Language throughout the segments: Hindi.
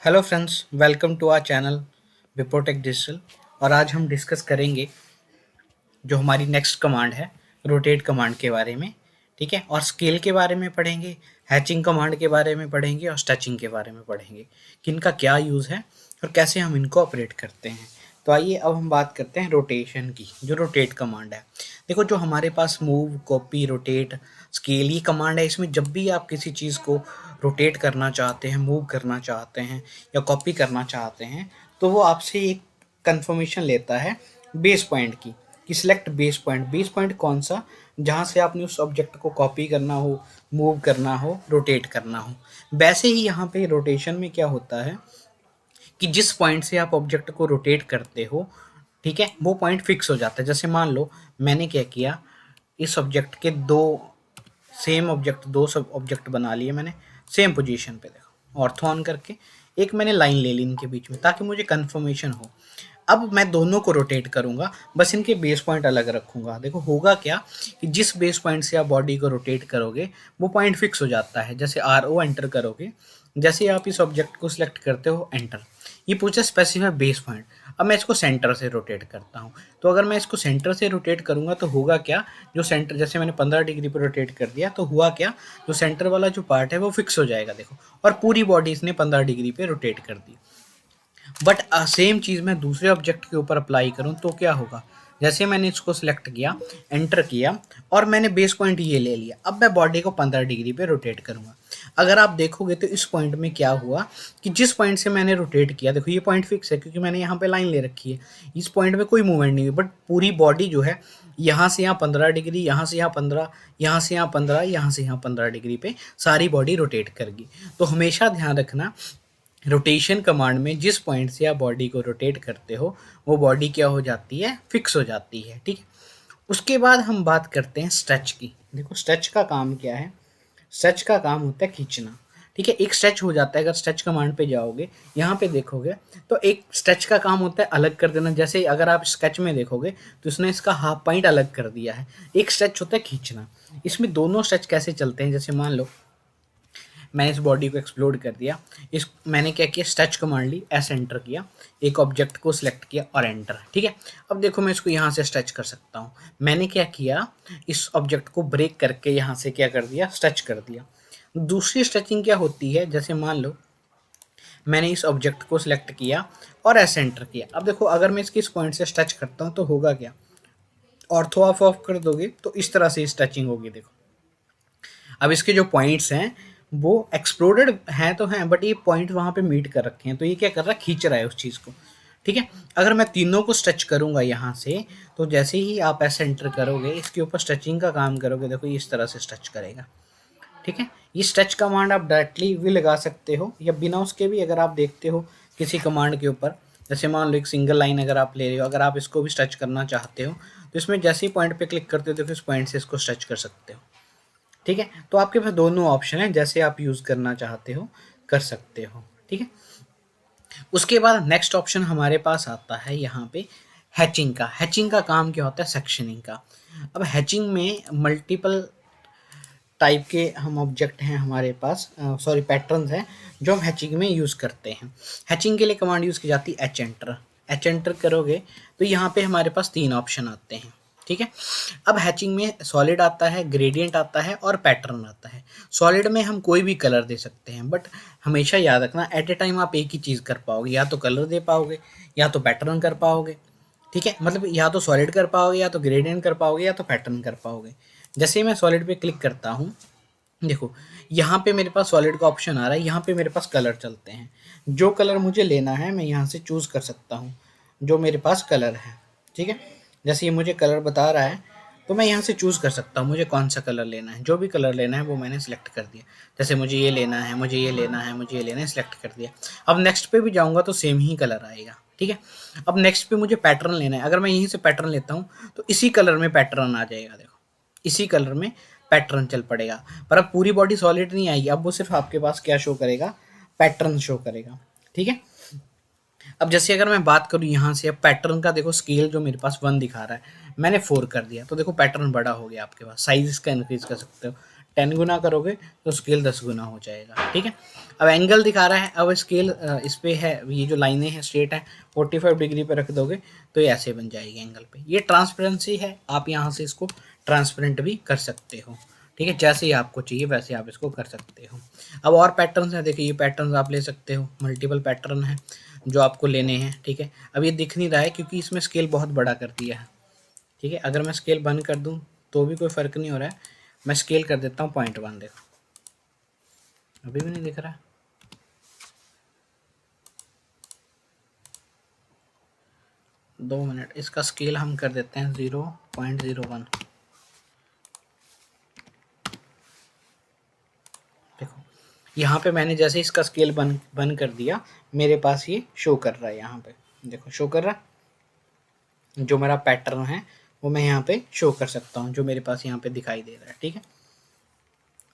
Hello friends, welcome to our channel Wiprotech digital. और आज हम डिस्कस करेंगे जो हमारी नेक्स्ट कमांड है, रोटेट कमांड के बारे में। ठीक है, और स्केल के बारे में पढ़ेंगे, हैचिंग कमांड के बारे में पढ़ेंगे और स्टचिंग के बारे में पढ़ेंगे कि इनका क्या यूज़ है और कैसे हम इनको ऑपरेट करते हैं। तो आइए अब हम बात करते हैं रोटेशन की, जो रोटेट कमांड है। देखो, जो हमारे पास मूव, कॉपी, रोटेट, स्केल ये कमांड है, इसमें जब भी आप किसी चीज़ को रोटेट करना चाहते हैं, मूव करना चाहते हैं या कॉपी करना चाहते हैं, तो वो आपसे एक कंफर्मेशन लेता है बेस पॉइंट की, कि select base point. Base point कौन सा, जहाँ से आपने उस ऑब्जेक्ट को कॉपी करना हो, मूव करना हो, रोटेट करना हो। वैसे ही यहाँ पे रोटेशन में क्या होता है कि जिस पॉइंट से आप ऑब्जेक्ट को रोटेट करते हो, ठीक है, वो पॉइंट फिक्स हो जाता है। जैसे मान लो मैंने क्या किया, इस ऑब्जेक्ट के दो सब ऑब्जेक्ट बना लिए मैंने सेम पोजीशन पे। देखो, ऑर्थो ऑन करके एक मैंने लाइन ले ली इनके बीच में, ताकि मुझे कंफर्मेशन हो। अब मैं दोनों को रोटेट करूंगा, बस इनके बेस पॉइंट अलग रखूंगा। देखो होगा क्या कि जिस बेस पॉइंट से आप बॉडी को रोटेट करोगे वो पॉइंट फिक्स हो जाता है। जैसे RO एंटर करोगे, जैसे आप इस ऑब्जेक्ट को सिलेक्ट करते हो, एंटर, ये पूछे स्पेसिफाई बेस पॉइंट। अब मैं इसको सेंटर से रोटेट करता हूँ, तो अगर मैं इसको सेंटर से रोटेट करूँगा तो होगा क्या, जो सेंटर, जैसे मैंने 15 डिग्री पर रोटेट कर दिया, तो हुआ क्या, जो सेंटर वाला जो पार्ट है वो फिक्स हो जाएगा। देखो, और पूरी बॉडी इसने 15 डिग्री पे रोटेट कर दी। बट सेम चीज़ मैं दूसरे ऑब्जेक्ट के ऊपर अप्लाई करूँ तो क्या होगा, जैसे मैंने इसको सिलेक्ट किया, एंटर किया, और मैंने बेस पॉइंट ये ले लिया। अब मैं बॉडी को 15 डिग्री पे रोटेट करूँगा। अगर आप देखोगे तो इस पॉइंट में क्या हुआ कि जिस पॉइंट से मैंने रोटेट किया, देखो ये पॉइंट फिक्स है क्योंकि मैंने यहाँ पे लाइन ले रखी है, इस पॉइंट में कोई मूवमेंट नहीं हुई, बट पूरी बॉडी जो है यहाँ से यहाँ 15 डिग्री, यहाँ से यहाँ 15, यहाँ से यहाँ 15, यहाँ से यहाँ 15 डिग्री पे सारी बॉडी रोटेट करेगी। तो हमेशा ध्यान रखना, रोटेशन कमांड में जिस पॉइंट से आप बॉडी को रोटेट करते हो वो बॉडी क्या हो जाती है, फिक्स हो जाती है। ठीक है, उसके बाद हम बात करते हैं स्ट्रेच की। देखो, स्ट्रेच का काम क्या है, स्ट्रेच का काम होता है खींचना। ठीक है, एक स्ट्रेच हो जाता है, अगर स्ट्रेच कमांड पे जाओगे, यहाँ पे देखोगे तो एक स्ट्रेच का काम होता है अलग कर देना। जैसे अगर आप स्केच में देखोगे तो इसने इसका हाफ पॉइंट अलग कर दिया है। एक स्ट्रेच होता है खींचना। इसमें दोनों स्ट्रेच कैसे चलते हैं, जैसे मान लो मैंने इस बॉडी को एक्सप्लोड कर दिया, इस मैंने क्या किया, स्ट्रेच कमांड ली, एस एंटर किया, एक ऑब्जेक्ट को सिलेक्ट किया और एंटर। ठीक है, अब देखो मैं इसको यहाँ से स्ट्रेच कर सकता हूँ। मैंने क्या किया, इस ऑब्जेक्ट को ब्रेक करके यहाँ से क्या कर दिया, स्ट्रेच कर दिया। दूसरी स्ट्रेचिंग क्या होती है, जैसे मान लो मैंने इस ऑब्जेक्ट को सिलेक्ट किया और एस एंटर किया। अब देखो, अगर मैं इसके इस पॉइंट से स्ट्रेच करता हूँ तो होगा क्या, ऑर्थो ऑफ कर दोगे तो इस तरह से स्ट्रेचिंग होगी। देखो, अब इसके जो पॉइंट्स हैं वो एक्सप्लोडेड हैं तो हैं, बट ये पॉइंट वहाँ पे मीट कर रखे हैं, तो ये क्या कर रहा है, खींच रहा है उस चीज़ को। ठीक है, अगर मैं तीनों को स्ट्रेच करूँगा यहाँ से, तो जैसे ही आप ऐसे एंटर करोगे, इसके ऊपर स्ट्रेचिंग का काम करोगे, देखो ये इस तरह से स्ट्रेच करेगा। ठीक है, ये स्ट्रेच कमांड आप डायरेक्टली भी लगा सकते हो या बिना उसके भी, अगर आप देखते हो किसी कमांड के ऊपर, जैसे मान लो एक सिंगल लाइन अगर आप ले रहे हो, अगर आप इसको भी स्ट्रेच करना चाहते हो तो इसमें जैसे ही पॉइंट पे क्लिक करते हो तो इस पॉइंट से इसको स्ट्रेच कर सकते हो। ठीक है, तो आपके पास दोनों ऑप्शन है, जैसे आप यूज़ करना चाहते हो कर सकते हो। ठीक है, उसके बाद नेक्स्ट ऑप्शन हमारे पास आता है यहाँ पे हैचिंग का। हैचिंग का काम क्या होता है, सेक्शनिंग का। अब हैचिंग में मल्टीपल टाइप के हम ऑब्जेक्ट हैं हमारे पास, सॉरी पैटर्न्स हैं जो हम हैचिंग में यूज़ करते हैं। हैचिंग के लिए कमांड यूज़ की जाती है एच एंटर। एच एंटर करोगे तो यहाँ पे हमारे पास 3 ऑप्शन आते हैं। ठीक है, अब हैचिंग में सॉलिड आता है, ग्रेडियंट आता है और पैटर्न आता है। सॉलिड में हम कोई भी कलर दे सकते हैं, बट हमेशा याद रखना एट ए टाइम आप एक ही चीज़ कर पाओगे, या तो कलर दे पाओगे या तो पैटर्न कर पाओगे। ठीक है, मतलब या तो सॉलिड कर पाओगे, या तो ग्रेडियंट कर पाओगे, या तो पैटर्न कर पाओगे। जैसे मैं सॉलिड पे क्लिक करता हूँ, देखो यहाँ पे मेरे पास सॉलिड का ऑप्शन आ रहा है, यहाँ पे मेरे पास कलर चलते हैं। जो कलर मुझे लेना है मैं यहाँ से चूज़ कर सकता हूँ, जो मेरे पास कलर है। ठीक है, जैसे ये मुझे कलर बता रहा है तो मैं यहाँ से चूज़ कर सकता हूँ मुझे कौन सा कलर लेना है। जो भी कलर लेना है वो मैंने सेलेक्ट कर दिया। जैसे मुझे ये लेना है, मुझे ये लेना है, मुझे ये लेना है, सेलेक्ट कर दिया। अब नेक्स्ट पे भी जाऊँगा तो सेम ही कलर आएगा। ठीक है, अब नेक्स्ट पे मुझे पैटर्न लेना है, अगर मैं यहीं से पैटर्न लेता हूँ तो इसी कलर में पैटर्न आ जाएगा। देखो, इसी कलर में पैटर्न चल पड़ेगा, पर अब पूरी बॉडी सॉलिड नहीं आएगी, अब वो सिर्फ आपके पास क्या शो करेगा, पैटर्न शो करेगा। ठीक है, अब जैसे अगर मैं बात करूँ यहाँ से, अब पैटर्न का देखो स्केल जो मेरे पास 1 दिखा रहा है, मैंने 4 कर दिया तो देखो पैटर्न बड़ा हो गया आपके पास। साइज इसका इंक्रीज कर सकते हो, 10 गुना करोगे तो स्केल 10 गुना हो जाएगा, ठीक है। अब एंगल दिखा रहा है, अब स्केल इस पे है, ये जो लाइनें हैं स्ट्रेट है, 45 डिग्री पे रख दोगे तो ये ऐसे बन जाएगी एंगल पे। ये ट्रांसपेरेंसी है, आप यहाँ से इसको ट्रांसपेरेंट भी कर सकते हो, ठीक है। जैसे ही आपको चाहिए वैसे आप इसको कर सकते हो। अब और पैटर्न्स हैं, देखिए ये पैटर्न्स आप ले सकते हो, मल्टीपल पैटर्न है जो आपको लेने हैं, ठीक है। अब ये दिख नहीं रहा है क्योंकि इसमें स्केल बहुत बड़ा कर दिया है, ठीक है। अगर मैं स्केल बंद कर दूं तो भी कोई फ़र्क नहीं हो रहा है, मैं स्केल कर देता हूँ 0.1, देखो अभी भी नहीं दिख रहा है। दो मिनट, इसका स्केल हम कर देते हैं 0.01। देखो यहाँ पे मैंने जैसे इसका स्केल बंद कर दिया, मेरे पास ये शो कर रहा है, यहाँ पे देखो शो कर रहा है, जो मेरा पैटर्न है वो मैं यहाँ पे शो कर सकता हूँ, जो मेरे पास यहाँ पे दिखाई दे रहा है, ठीक है।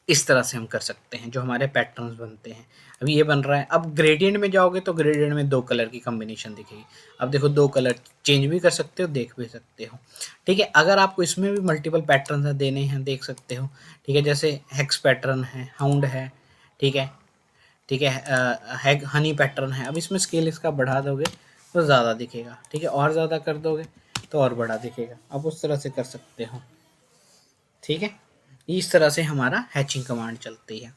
इस तरह से हम कर सकते हैं जो हमारे पैटर्न्स बनते हैं। अभी ये बन रहा है, अब ग्रेडियंट में जाओगे तो ग्रेडियंट में 2 कलर की कॉम्बिनेशन दिखेगी। अब देखो 2 कलर चेंज भी कर सकते हो, देख भी सकते हो, ठीक है। अगर आपको इसमें भी मल्टीपल पैटर्न देने हैं, देख सकते हो, ठीक है। जैसे हेक्स पैटर्न है, हाउंड है, ठीक है, ठीक है, हनी पैटर्न है। अब इसमें स्केल इसका बढ़ा दोगे तो ज़्यादा दिखेगा, ठीक है, और ज़्यादा कर दोगे तो और बड़ा दिखेगा। अब उस तरह से कर सकते हो, ठीक है। इस तरह से हमारा हैचिंग कमांड चलती है।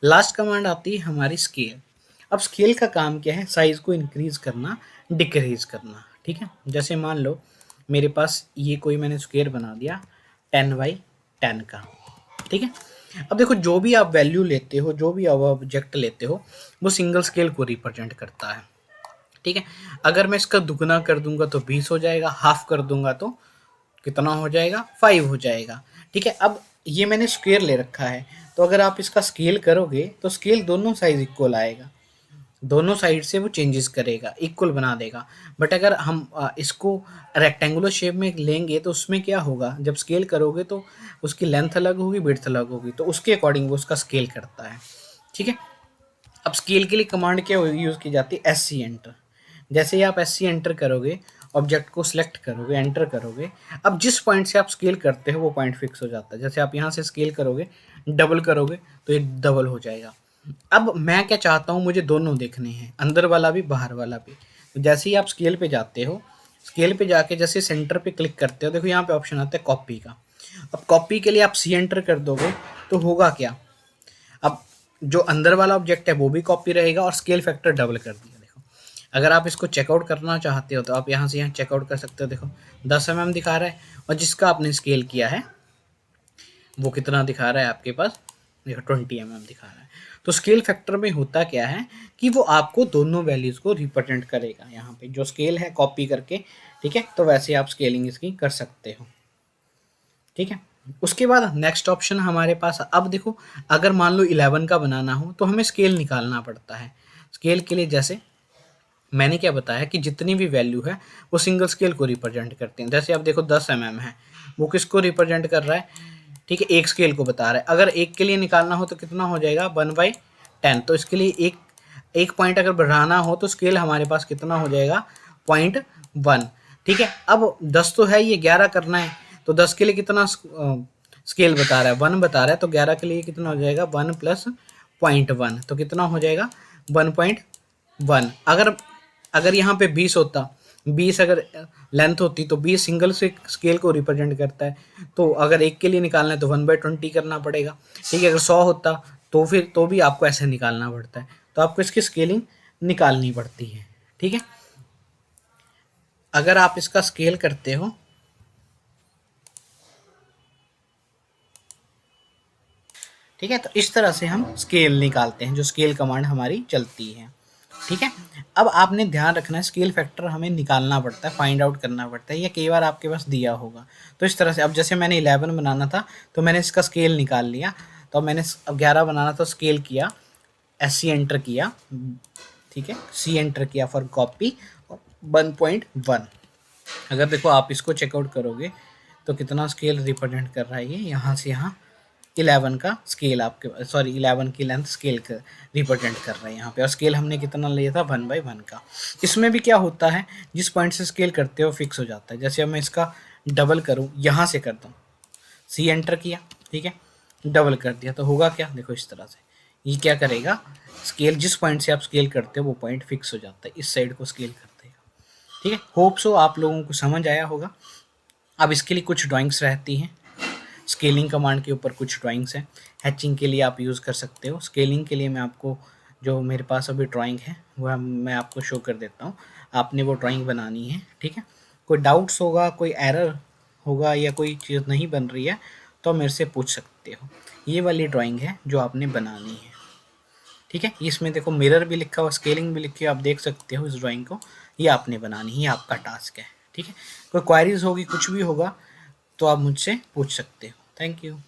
लास्ट कमांड आती है हमारी स्केल। अब स्केल का काम क्या है, साइज़ को इंक्रीज़ करना, डिक्रीज़ करना, ठीक है। जैसे मान लो मेरे पास ये कोई मैंने स्क्वायर बना दिया 10x10 का, ठीक है। अब देखो जो भी आप वैल्यू लेते हो, जो भी आप ऑब्जेक्ट लेते हो, वो सिंगल स्केल को रिप्रेजेंट करता है, ठीक है। अगर मैं इसका दुगना कर दूंगा तो 20 हो जाएगा, हाफ कर दूंगा तो कितना हो जाएगा, 5 हो जाएगा, ठीक है। अब ये मैंने स्क्वायर ले रखा है, तो अगर आप इसका स्केल करोगे तो स्केल दोनों साइज इक्वल आएगा, दोनों साइड से वो चेंजेस करेगा, इक्वल बना देगा। बट अगर हम इसको रेक्टेंगुलर शेप में लेंगे तो उसमें क्या होगा, जब स्केल करोगे तो उसकी लेंथ अलग होगी, विड्थ अलग होगी, तो उसके अकॉर्डिंग वो उसका स्केल करता है, ठीक है। अब स्केल के लिए कमांड क्या यूज़ की जाती है, SC एंटर। जैसे ही आप SC एंटर करोगे, ऑब्जेक्ट को सिलेक्ट करोगे, एंटर करोगे, अब जिस पॉइंट से आप स्केल करते हो वो पॉइंट फिक्स हो जाता है। जैसे आप यहाँ से स्केल करोगे, डबल करोगे तो ये डबल हो जाएगा। अब मैं क्या चाहता हूँ, मुझे दोनों देखने हैं, अंदर वाला भी बाहर वाला भी। तो जैसे ही आप स्केल पे जाते हो, स्केल पे जाके जैसे सेंटर पे क्लिक करते हो, देखो यहाँ पे ऑप्शन आता है कॉपी का। अब कॉपी के लिए आप C एंटर कर दोगे तो होगा क्या, अब जो अंदर वाला ऑब्जेक्ट है वो भी कॉपी रहेगा और स्केल फैक्टर डबल कर दिया। देखो अगर आप इसको चेकआउट करना चाहते हो तो आप यहाँ से यहाँ चेकआउट कर सकते हो। देखो 10 mm दिखा रहा है और जिसका आपने स्केल किया है वो कितना दिखा रहा है आपके पास, देखो 20 mm दिखा रहा है। तो स्केल फैक्टर में होता क्या है कि वो आपको दोनों वैल्यूज़ को रिप्रेजेंट करेगा, यहाँ पे जो स्केल है कॉपी करके, ठीक है। तो वैसे आप स्केलिंग इसकी कर सकते हो, ठीक है। उसके बाद नेक्स्ट ऑप्शन हमारे पास, अब देखो अगर मान लो 11 का बनाना हो तो हमें स्केल निकालना पड़ता है। स्केल के लिए जैसे मैंने क्या बताया कि जितनी भी वैल्यू है वो सिंगल स्केल को रिप्रेजेंट करते हैं। जैसे अब देखो 10 mm है, वो किसको रिप्रेजेंट कर रहा है, ठीक है, एक स्केल को बता रहा है। अगर एक के लिए निकालना हो तो कितना हो जाएगा, 1/10। तो इसके लिए एक पॉइंट अगर बढ़ाना हो तो स्केल हमारे पास कितना हो जाएगा, 0.1, ठीक है। अब 10 तो है, ये 11 करना है तो 10 के लिए कितना स्केल बता रहा है, 1 बता रहा है, तो 11 के लिए कितना हो जाएगा, 1 + 0.1, तो कितना हो जाएगा 1.1। अगर यहाँ पे 20 होता, 20 अगर लेंथ होती तो 20 सिंगल से स्केल को रिप्रेजेंट करता है, तो अगर एक के लिए निकालना है तो 1/20 करना पड़ेगा, ठीक है। अगर 100 होता तो फिर तो भी आपको ऐसे निकालना पड़ता है, तो आपको इसकी स्केलिंग निकालनी पड़ती है, ठीक है। अगर आप इसका स्केल करते हो, ठीक है, तो इस तरह से हम स्केल निकालते हैं, जो स्केल कमांड हमारी चलती है, ठीक है। अब आपने ध्यान रखना है स्केल फैक्टर हमें निकालना पड़ता है, फाइंड आउट करना पड़ता है, या कई बार आपके पास दिया होगा। तो इस तरह से अब जैसे मैंने 11 बनाना था तो मैंने इसका स्केल निकाल लिया, तो मैंने अब 11 बनाना था, स्केल किया, SC एंटर किया, ठीक है, C एंटर किया फॉर कॉपी, 1.1। अगर देखो आप इसको चेकआउट करोगे तो कितना स्केल रिप्रेजेंट कर रहा है, ये यहाँ से यहाँ 11 का स्केल आपके, 11 की लेंथ स्केल कर रिप्रेजेंट कर रहा है यहाँ पे, और स्केल हमने कितना लिया था, 1/1 का। इसमें भी क्या होता है, जिस पॉइंट से स्केल करते हो फिक्स हो जाता है। जैसे अब मैं इसका डबल करूँ, यहाँ से कर दूँ, C एंटर किया, ठीक है, डबल कर दिया तो होगा क्या, देखो इस तरह से ये क्या करेगा, स्केल जिस पॉइंट से आप स्केल करते हो वो पॉइंट फिक्स हो जाता है, इस साइड को स्केल कर देगा। ठीक है, होप सो आप लोगों को समझ आया होगा। अब इसके लिए कुछ ड्राइंग्स रहती हैं, स्केलिंग कमांड के ऊपर कुछ ड्राइंग्स हैं, हैचिंग के लिए आप यूज़ कर सकते हो। स्केलिंग के लिए मैं आपको जो मेरे पास अभी ड्राइंग है वह मैं आपको शो कर देता हूँ, आपने वो ड्राइंग बनानी है। ठीक है, कोई डाउट्स होगा, कोई एरर होगा या कोई चीज़ नहीं बन रही है तो मेरे से पूछ सकते हो। ये वाली ड्राइंग है जो आपने बनानी है। ठीक है, इसमें देखो मिरर भी लिखा हुआ, स्केलिंग भी लिखी है, आप देख सकते हो इस ड्राइंग को, ये आपने बनानी है, ये आपका टास्क है। ठीक है, कोई क्वारीज होगी, कुछ भी होगा तो आप मुझसे पूछ सकते हो। Thank you.